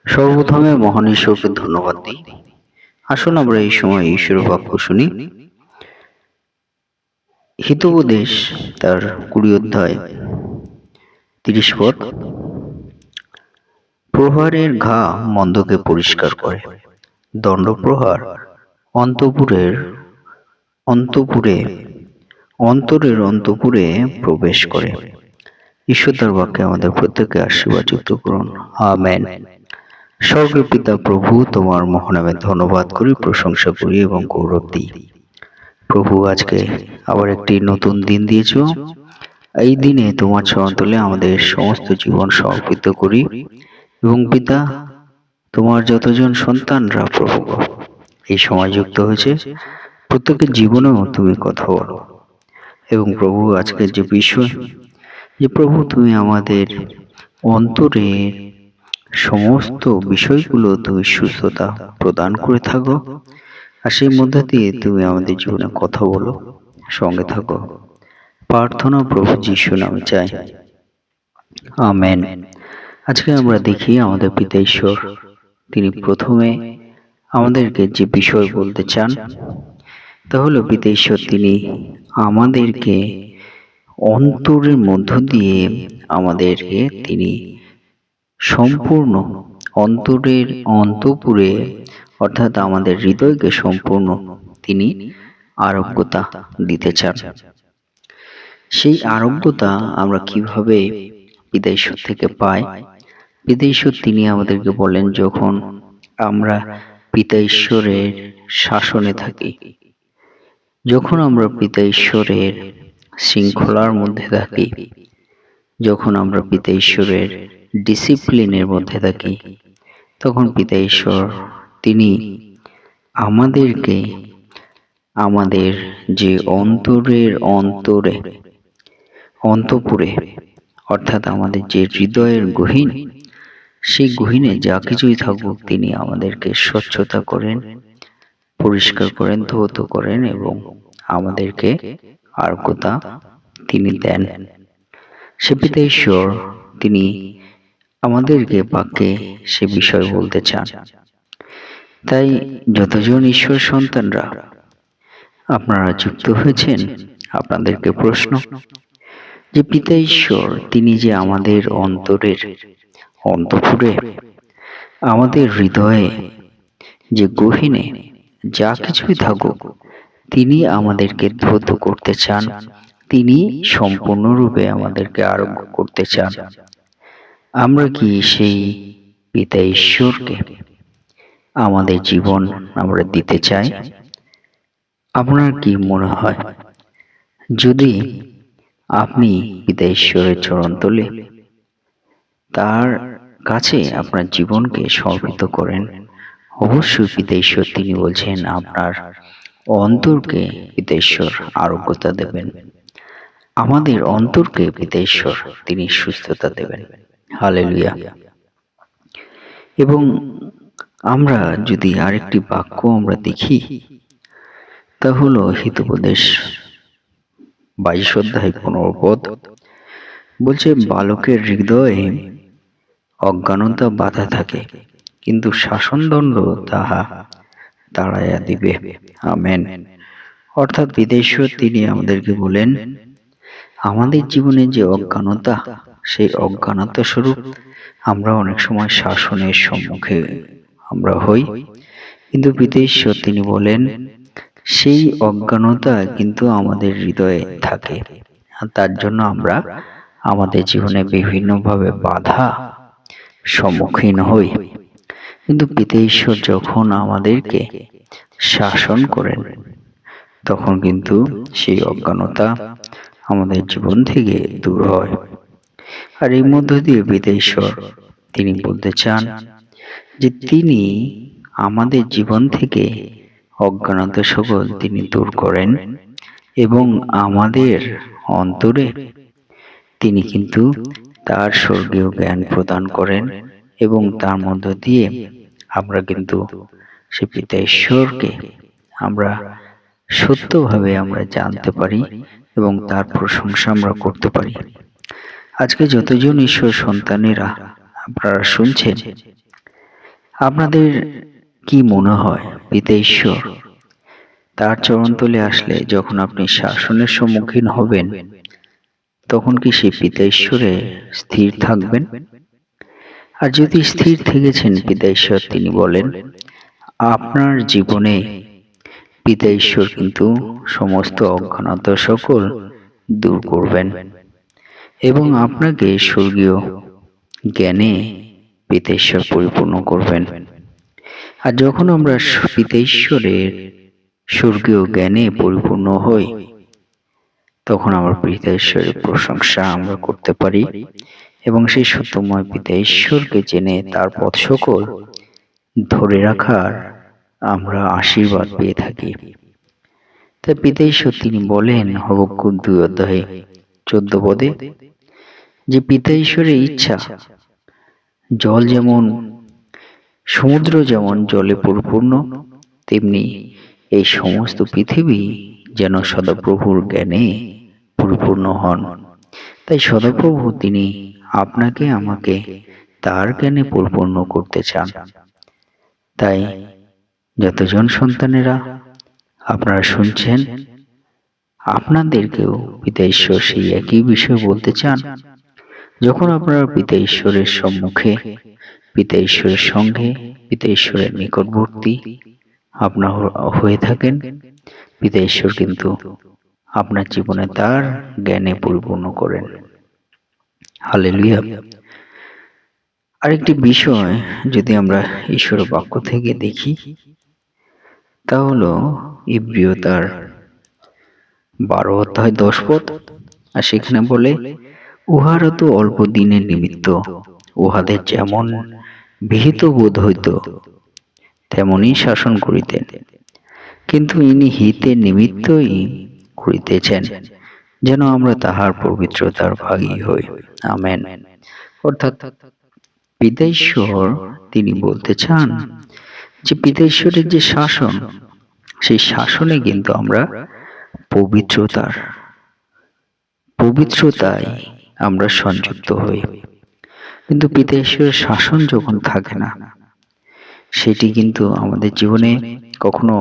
সর্বপ্রথমে মহান ঈশ্বরকে ধন্যবাদ দিই। আসুন আমরা এই সময় ঈশ্বরের বাক্য শুনি। হিতোপদেশ তার 20 অধ্যায় 30 পদ। প্রহারের ঘা মন্দকে পরিষ্কার করে, দণ্ডপ্রহার অন্তঃপুরের অন্তঃপুরে অন্তরের অন্তঃপুরে প্রবেশ করে। ঈশ্বর তার বাক্যে আমাদের প্রত্যেককে আশীর্বাদ যুক্ত করুন। আমেন। স্বর্গের পিতা প্রভু, তোমার মহানামে ধন্যবাদ করি, প্রশংসা করি এবং গৌরব দিই। প্রভু, আজকে আবার একটি নতুন দিন দিয়েছ। এই দিনে তোমার চরণতলে আমাদের সমস্ত জীবন সমর্পিত করি এবং পিতা, তোমার যতজন সন্তানরা প্রভু এই সময় যুক্ত হয়েছে, প্রত্যেকের জীবনেও তুমি কথা বলো। এবং প্রভু, আজকের যে বিষয়, যে প্রভু তুমি আমাদের অন্তরের সমস্ত বিষয়গুলো তুমি সুস্থতা প্রদান করে থাকো, আর সেই মধ্যে দিয়ে তুমি আমাদের জীবনে কথা বলো, সঙ্গে থাকো। প্রার্থনা প্রভু যিশু নামে চাই, আমেন। আজকে আমরা দেখি আমাদের পিতা ঈশ্বর তিনি প্রথমে আমাদেরকে যে বিষয় বলতে চান তা হলো, পিতা ঈশ্বর তিনি আমাদেরকে অন্তরের মধ্য দিয়ে আমাদেরকে তিনি সম্পূর্ণ অন্তরের অন্তঃপুরে অর্থাৎ আমাদের হৃদয়কে সম্পূর্ণ তিনি আরোগ্যতা দিতে চান। সেই আরোগ্যতা আমরা কিভাবে পিতা ঈশ্বর থেকে পাই? পিতা ঈশ্বর তিনি আমাদেরকে বলেন, যখন আমরা পিতা ঈশ্বরের শাসনে থাকি, যখন আমরা পিতা ঈশ্বরের শৃঙ্খলার মধ্যে থাকি, যখন আমরা পিতা ঈশ্বরের ডিসিপ্লিনের মধ্যে থাকি, তখন পিতা ঈশ্বর তিনি আমাদেরকে আমাদের যে অন্তরের অন্তঃপুরে অর্থাৎ আমাদের যে হৃদয়ের গহীন, সেই গহীনে যা কিছুই থাকুক তিনি আমাদেরকে স্বচ্ছতা করেন, পরিষ্কার করেন, ধৌত করেন এবং আমাদেরকে আরোগ্যতা তিনি দেন। সে পিতা ঈশ্বর তিনি আমাদেরকে বাক্যে সে বিষয় বলতে চান। তাই যতজন ঈশ্বর সন্তানরা আপনারা যুক্ত হয়েছেন, আপনাদেরকে প্রশ্ন, যে পিতা ঈশ্বর তিনি যে আমাদের অন্তরের অন্তঃপুরে আমাদের হৃদয়ে যে গহীনে যা কিছুই থাকুক তিনি আমাদেরকে ধৌত করতে চান, তিনি সম্পূর্ণরূপে আমাদেরকে আরোগ্য করতে চান। আমরা কি সেই পিতা ঈশ্বরকে আমাদের জীবন আমরা দিতে চাই? আপনার কি মনে হয়, যদি আপনি পিতা ঈশ্বরের চরণতলে তার কাছে আপনার জীবনকে সমর্পিত করেন, অবশ্যই পিতা ঈশ্বর তিনি বলছেন আপনার অন্তরকে পিতা ঈশ্বর আরোগ্যতা দেবেন, আমাদের অন্তরকে পিতা ঈশ্বর তিনি সুস্থতা দেবেন। হালেলুয়া। এবং আমরা যদি আরেকটি বাক্য আমরা দেখি, তা হলো হিতোপদেশ 22 অধ্যায় 15 পদ। বলছে, বালকের হৃদয়ে অজ্ঞানতা বাধা থাকে, কিন্তু শাসনদণ্ড তাহা তাড়াইয়া দিবে। আমেন। অর্থাৎ পিতা ঈশ্বর তিনি আমাদেরকে বলেন, আমাদের জীবনে যে অজ্ঞানতা, সেই অজ্ঞানতা স্বরূপ আমরা অনেক সময় শাসনের সম্মুখে আমরা হই, কিন্তু পিতা ঈশ্বর তিনি বলেন সেই অজ্ঞানতা কিন্তু আমাদের হৃদয়ে থাকে, আর তার জন্য আমরা আমাদের জীবনে বিভিন্নভাবে বাধা সম্মুখীন হই। কিন্তু পিতা ঈশ্বর যখন আমাদেরকে শাসন করেন, তখন কিন্তু সেই অজ্ঞানতা আমাদের জীবন থেকে দূর হয়। আর এই মধ্য দিয়ে পিতা ঈশ্বর তিনি বলতে চান যে তিনি আমাদের জীবন থেকে অজ্ঞানতা সকল তিনি দূর করেন এবং আমাদের অন্তরে তিনি কিন্তু তার স্বর্গীয় জ্ঞান প্রদান করেন এবং তার মধ্য দিয়ে আমরা কিন্তু সে পিতা ঈশ্বরকে আমরা সত্যভাবে আমরা জানতে পারি এবং তার প্রশংসা আমরা করতে পারি। আজকে যতজন ঈশ্বর সন্তানেরা আপনারা শুনছেন, আপনাদের কি মনে হয় পিতা ঈশ্বর তার চরণতলে আসলে যখন আপনি শাসনের সম্মুখীন হবেন, তখন কি সেই পিতা ঈশ্বরে স্থির থাকবেন? আর যদি স্থির থেকেছেন পিতা ঈশ্বর, তিনি বলেন আপনার জীবনে পিতা ঈশ্বর কিন্তু সমস্ত অজ্ঞানতা সকল দূর করবেন এবং আপনাকে স্বর্গীয় জ্ঞানে পিতা ঈশ্বর পরিপূর্ণ করবেন। আর যখন আমরা পিতা ঈশ্বরের স্বর্গীয় জ্ঞানে পরিপূর্ণ হই, তখন আমার পিতা ঈশ্বরের প্রশংসা আমরা করতে পারি এবং সেই সত্যময় পিতা ঈশ্বরকে জেনে তার পথ সকল ধরে রাখার আমরা আশীর্বাদ পেয়ে থাকি। তাই পিতা ঈশ্বর তিনি বলেন হবক্কুক 2:14 যে পিতা ঈশ্বরের ইচ্ছা জল যেমন সমুদ্র যেমন জলে পরিপূর্ণ, তেমনি এই সমস্ত পৃথিবী যেন সদাপ্রভুর জ্ঞানে পরিপূর্ণ হন। তাই সদাপ্রভু তিনি আপনাকে আমাকে তার জ্ঞানে পরিপূর্ণ করতে চান। তাই যতজন সন্তানেরা আপনারা শুনছেন, আপনাদেরকেও পিতা ঈশ্বর সেই একই বিষয় বলতে চান। যখন আপনারা পিতা ঈশ্বরের সম্মুখে, পিতা ঈশ্বরের সঙ্গে, পিতা ঈশ্বরের নিকটবর্তী আপনার হয়ে থাকেন, পিতা ঈশ্বর কিন্তু আপনার জীবনে তার জ্ঞানে পরিপূর্ণ করেন। হালেলুয়া। আরেকটি বিষয় যদি আমরা ঈশ্বরের বাক্য থেকে দেখি, তা হলো ইব্রিয় তার 12:10 আর সেখানে বলে উহারা তো অল্প দিনের নিমিত্ত, উহাদের যেমন বিহিত বোধ হইত তেমনি শাসন করিতেন, কিন্তু ইনি হিতের নিমিত্তই করিতেছেন, যেন আমরা তাহার পবিত্রতার ভাগী হই। আমেন। অর্থাৎ পিতা ঈশ্বর তিনি বলতে চান যে পিতা ঈশ্বরের যে শাসন, সেই শাসনে কিন্তু আমরা পবিত্রতায় আমরা সংযুক্ত হই। কিন্তু পিতা ঈশ্বরের শাসন যখন থাকে না, সেটি কিন্তু আমাদের জীবনে কখনো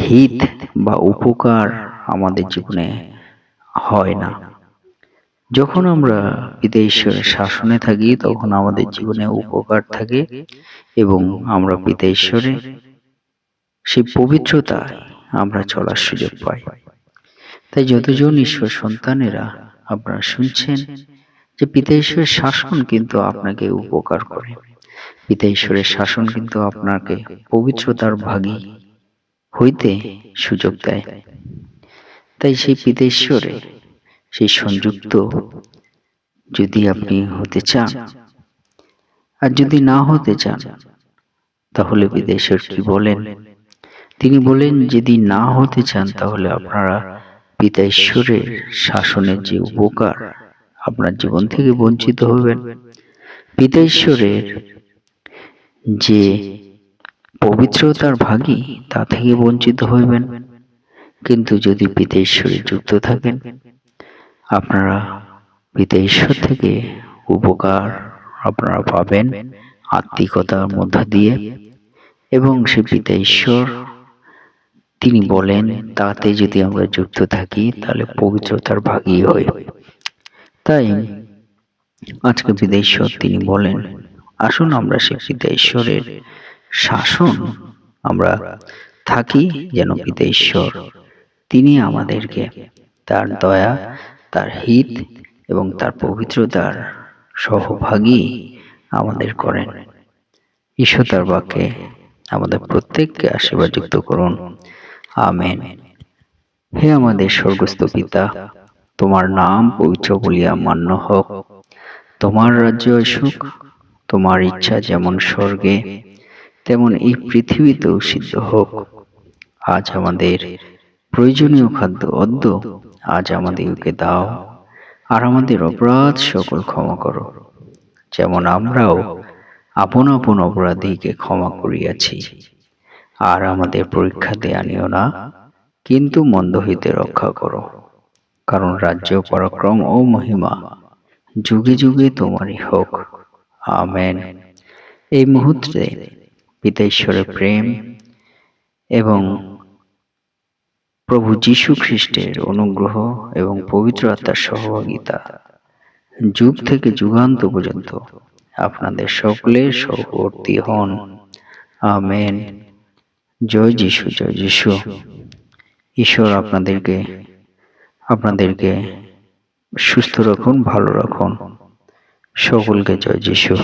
হিত বা উপকার আমাদের জীবনে হয় না। যখন আমরা পিতা ঈশ্বরের শাসনে থাকি, তখন আমাদের জীবনে উপকার থাকে এবং আমরা পিতা ঈশ্বরের সেই পবিত্রতায় আমরা চলার সুযোগ পাই। তাই যতজন ঈশ্বর সন্তানেরা আপনারা শুনছেন যে পিতা ঈশ্বরের শাসন কিন্তু আপনাকে উপকার করে, পিতা ঈশ্বরের শাসন কিন্তু আপনাকে পবিত্রতার ভাগী হইতে সুযোগ দেয়। তাই সেই পিতা ঈশ্বরে সেই সংযুক্ত যদি আপনি হতে চান, আর যদি না হতে চান, তাহলে পিতা ঈশ্বর কি বলেন? তিনি বলেন যদি না হতে চান, তাহলে আপনারা পিতা ঈশ্বরের শাসনের যে উপকার আপনার জীবন থেকে বঞ্চিত হবেন, পিতা ঈশ্বরের যে পবিত্রতার ভাগী তা থেকে বঞ্চিত হইবেন। কিন্তু যদি পিতা ঈশ্বরে যুক্ত থাকেন, আপনারা পিতা ঈশ্বর থেকে উপকার আপনারা পাবেন আত্মিকতার মধ্য দিয়ে, এবং সে পিতা ঈশ্বর তিনি বলেন তাতে যদি আমরা যুক্ত থাকি, তাহলে পবিত্রতার ভাগী হই। তাই আজকে পিতা ঈশ্বর তিনি বলেন আসুন আমরা সে পিতা ঈশ্বরের শাসন আমরা থাকি, যেন পিতা ঈশ্বর তিনি আমাদেরকে তার দয়া, তার হিত এবং তার পবিত্রতার সহভাগী আমাদের করেন। ঈশ্বর তার বাক্যে আমাদের প্রত্যেককে আশীর্বাদ যুক্ত করুন। আমেন। হে আমাদের স্বর্গস্থ পিতা, তোমার নাম পবিত্র বলিয়া মান্য হোক, তোমার রাজ্য আসুক, তোমার ইচ্ছা যেমন স্বর্গে তেমন এই পৃথিবীতেও সিদ্ধ হোক। আজ আমাদের প্রয়োজনীয় খাদ্য অদ্য আজ আমাদেরকে দাও, আর আমাদের অপরাধ সকল ক্ষমা করো, যেমন আমরাও আপন আপন অপরাধীকে ক্ষমা করিয়াছি। আর আমাদের পরীক্ষাতে আনিও না, কিন্তু মন্দ হইতে রক্ষা করো, কারণ রাজ্য, পরাক্রম ও মহিমা যুগে যুগে তোমারই হোক। আমেন। এই মুহূর্তে পিতা ঈশ্বরের প্রেম এবং প্রভু যীশু খ্রিস্টের অনুগ্রহ এবং পবিত্র আত্মার সহভাগিতা যুগ থেকে যুগান্ত পর্যন্ত আপনাদের সকলের সহবর্তী হন। আমেন। জয় যিশু, জয় যিশু। ঈশ্বর আপনাদেরকে সুস্থ রাখুন, ভালো রাখুন। সকলকে জয় যিশু।